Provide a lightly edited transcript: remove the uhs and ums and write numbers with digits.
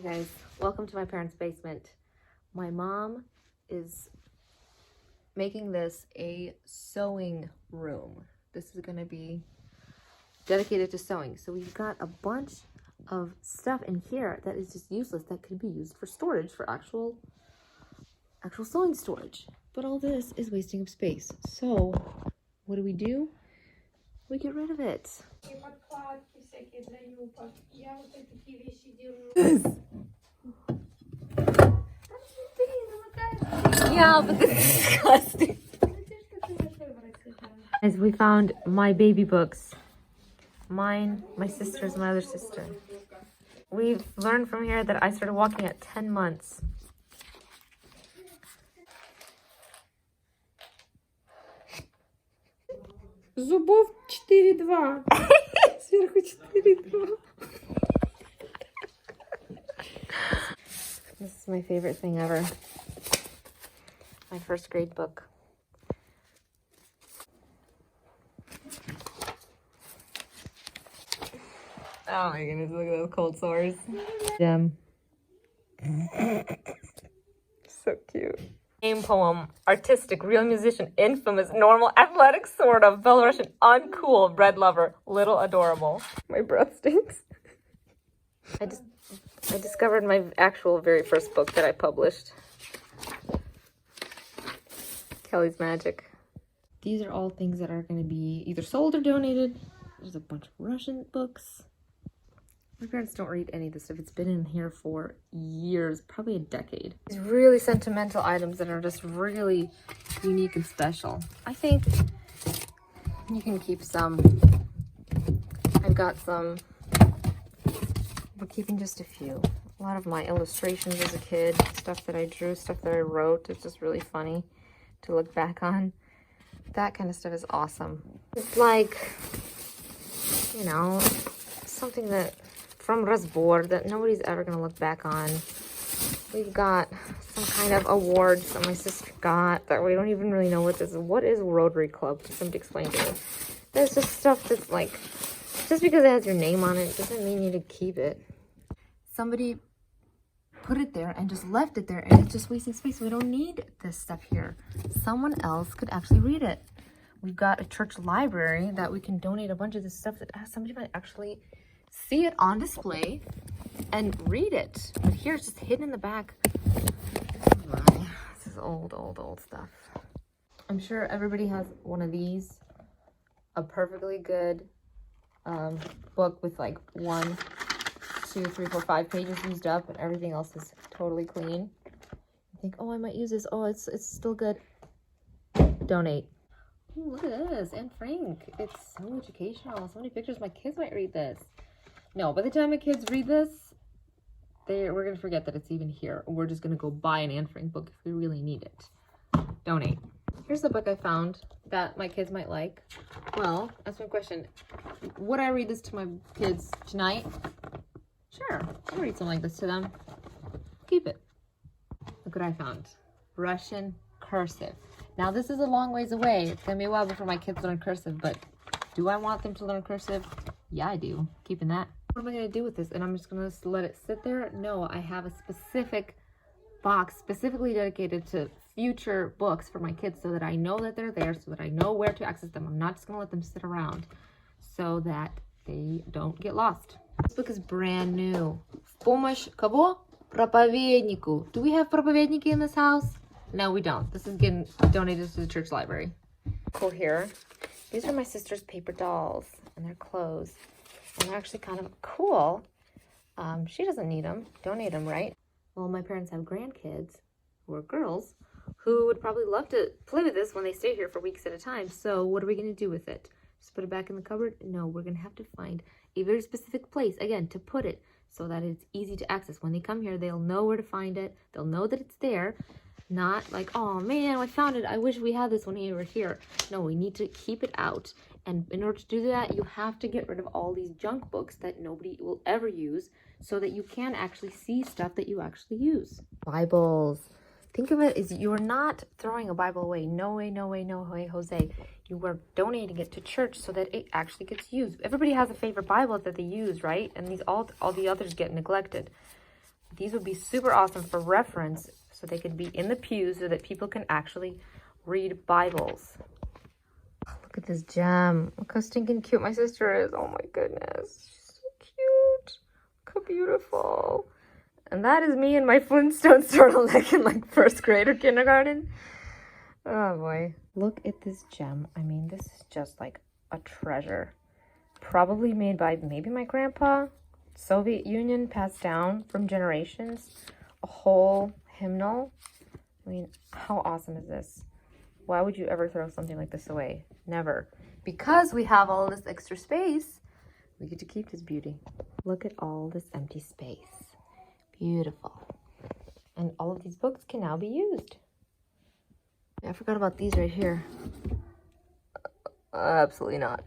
Hey guys, welcome to my parents' basement. My mom is making this a sewing room. This is going to be dedicated to sewing. So we've got a bunch of stuff in here that is just useless that could be used for storage, for actual sewing storage. But all this is wasting of space. So what do? We get rid of it. Yeah, but this is disgusting. As we found my baby books. Mine, my sister's, my other sister. We've learned from here that I started walking at 10 months. Зубов 4-2. Сверху 4-2. This is my favorite thing ever. My first grade book. Oh my goodness, look at those cold sores. So cute. Name poem, artistic, real musician, infamous, normal, athletic, sort of, Belarusian, uncool, bread lover, little adorable. My breath stinks. I discovered my actual very first book that I published. Kelly's Magic. These are all things that are going to be either sold or donated. There's a bunch of Russian books. My parents don't read any of this stuff. It's been in here for years, probably a decade. These really sentimental items that are just really unique and special. I think you can keep some. I've got some. We're keeping just a few. A lot of my illustrations as a kid, stuff that I drew, stuff that I wrote. It's just really funny to look back on. That kind of stuff is awesome. It's like, you know, something that from Razbor that nobody's ever going to look back on. We've got some kind of awards that my sister got that we don't even really know what this is. What is Rotary Club? Somebody explain to me. There's just stuff that's like, just because it has your name on it doesn't mean you need to keep it. Somebody put it there and just left it there, and it's just wasting space. We don't need this stuff here. Someone else could actually read it. We've got a church library that we can donate a bunch of this stuff that somebody might actually see it on display and read it. But here it's just hidden in the back. This is old stuff. I'm sure everybody has one of these. A perfectly good book with like 1, 2, 3, 4, 5 pages used up and everything else is totally clean. You think, oh, I might use this. Oh, it's still good. Donate. Ooh, look at this. Anne Frank. It's so educational. So many pictures. My kids might read this. No, by the time my kids read this, we're going to forget that it's even here. We're just going to go buy an Anne Frank book if we really need it. Donate. Here's the book I found that my kids might like. Well, that's my question. Would I read this to my kids tonight? Sure. I'll read something like this to them. Keep it. Look what I found. Russian cursive. Now, this is a long ways away. It's going to be a while before my kids learn cursive, but do I want them to learn cursive? Yeah, I do. Keeping that. What am I going to do with this? And I'm just going to let it sit there? No, I have a specific box specifically dedicated to future books for my kids so that I know that they're there, so that I know where to access them. I'm not just going to let them sit around so that they don't get lost. This book is brand new. Помощь кого? Проповеднику. Do we have проповедники in this house? No, we don't. This is getting donated to the church library. Cool here. These are my sister's paper dolls and their clothes. And they're actually kind of cool. She doesn't need them. Donate them, right? Well, my parents have grandkids who are girls who would probably love to play with this when they stay here for weeks at a time. So what are we going to do with it? Just put it back in the cupboard? No, we're going to have to find a very specific place, again, to put it so that it's easy to access. When they come here, they'll know where to find it. They'll know that it's there. Not like, oh man, I found it. I wish we had this when we were here. No, we need to keep it out. And in order to do that, you have to get rid of all these junk books that nobody will ever use so that you can actually see stuff that you actually use. Bibles. Think of it as you are not throwing a Bible away. No way, no way, no way, Jose. You are donating it to church so that it actually gets used. Everybody has a favorite Bible that they use, right? And these all the others get neglected. these would be super awesome for reference, so they could be in the pews so that people can actually read Bibles. Look at this gem. Look how stinking cute my sister is. Oh my goodness. She's so cute. Look how beautiful. And that is me in my Flintstones turtleneck in like first grade or kindergarten. Oh boy. Look at this gem. I mean, this is just like a treasure. Probably made by maybe my grandpa. Soviet Union, passed down from generations. A whole hymnal. I mean, how awesome is this? Why would you ever throw something like this away? Never. Because we have all this extra space, we get to keep this beauty. Look at all this empty space. Beautiful. And all of these books can now be used. I forgot about these right here. Absolutely not.